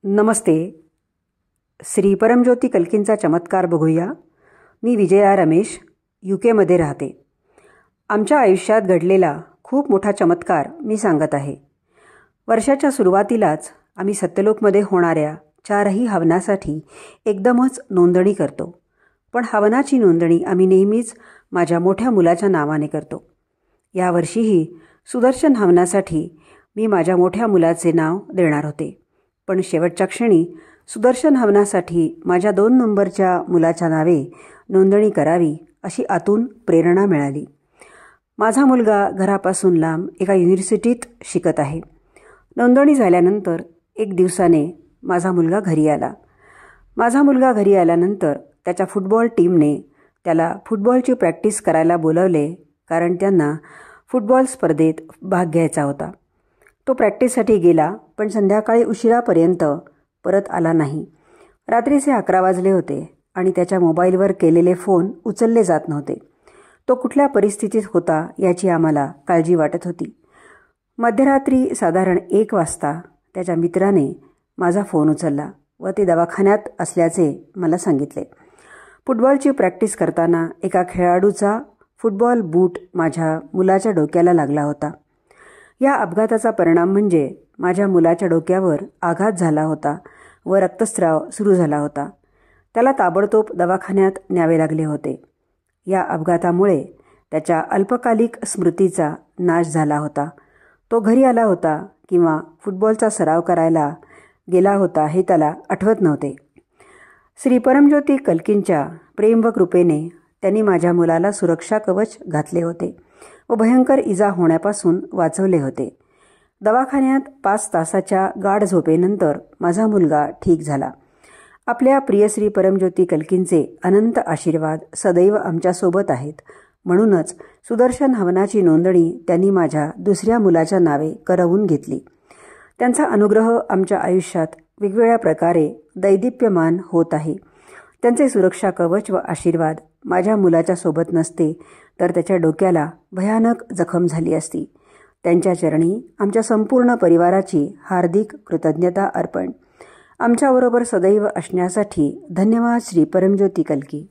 नमस्ते. श्री परमज्योती कल्कींचा चमत्कार बघूया. मी विजया रमेश, UK राहते. आमच्या आयुष्यात घडलेला खूप मोठा चमत्कार मी सांगत आहे. वर्षाच्या सुरुवातीलाच आम्ही सत्यलोकमध्ये होणाऱ्या 4ही हवनासाठी एकदमच नोंदणी करतो. पण हवनाची नोंदणी आम्ही नेहमीच माझ्या मोठ्या मुलाच्या नावाने करतो. यावर्षीही सुदर्शन हवनासाठी मी माझ्या मोठ्या मुलाचे नाव देणार होते. पण शेवटच्या क्षणी सुदर्शन हवनासाठी माझ्या 2 नंबरच्या मुलाच्या नावे नोंदणी करावी अशी आतून प्रेरणा मिळाली. माझा मुलगा घरापासून लांब एका युनिव्हर्सिटीत शिकत आहे. नोंदणी झाल्यानंतर 1 दिवसाने माझा मुलगा घरी आला. माझा मुलगा घरी आल्यानंतर त्याच्या फुटबॉल टीमने त्याला फुटबॉलची प्रॅक्टिस करायला बोलवले, कारण त्यांना फुटबॉल स्पर्धेत भाग घ्यायचा होता. तो प्रॅक्टिससाठी गेला, पण संध्याकाळी उशिरापर्यंत परत आला नाही. रात्रीचे 11 वाजले होते आणि त्याच्या मोबाईलवर केलेले फोन उचलले जात नव्हते. तो कुठल्या परिस्थितीत होता याची आम्हाला काळजी वाटत होती. मध्यरात्री साधारण 1 वाजता त्याच्या मित्राने माझा फोन उचलला व ते दवाखान्यात असल्याचे मला सांगितले. फुटबॉलची प्रॅक्टिस करताना एका खेळाडूचा फुटबॉल बूट माझ्या मुलाच्या डोक्याला लागला होता. या अपघाताचा परिणाम म्हणजे माझ्या मुलाच्या डोक्यावर आघात झाला होता व रक्तस्राव सुरू झाला होता. त्याला ताबडतोब दवाखान्यात न्यावे लागले होते. या अपघातामुळे त्याच्या अल्पकालिक स्मृतीचा नाश झाला होता. तो घरी आला होता किंवा फुटबॉलचा सराव करायला गेला होता हे त्याला आठवत नव्हते. श्री परमज्योती कल्कींच्या प्रेम व कृपेने त्यांनी माझ्या मुलाला सुरक्षा कवच घातले होते व भयंकर इजा होण्यापासून वाचवले होते. दवाखान्यात 5 तासाच्या गाढ झोपेनंतर माझा मुलगा ठीक झाला. आपल्या प्रिय श्री परमज्योती कल्कींचे अनंत आशीर्वाद सदैव आमच्यासोबत आहेत. म्हणूनच सुदर्शन हवनाची नोंदणी त्यांनी माझ्या 2ऱ्या मुलाच्या नावे करवून घेतली. त्यांचा अनुग्रह आमच्या आयुष्यात वेगवेगळ्या प्रकारे दैदिप्यमान होत आहे. त्यांचे सुरक्षा कवच व आशीर्वाद माझ्या मुलाच्या सोबत नसते तर त्याच्या डोक्याला भयानक जखम झाली असती. त्यांच्या चरणी आमच्या संपूर्ण परिवाराची हार्दिक कृतज्ञता अर्पण. आमच्याबरोबर सदैव असण्यासाठी धन्यवाद श्री परमज्योती कल्की.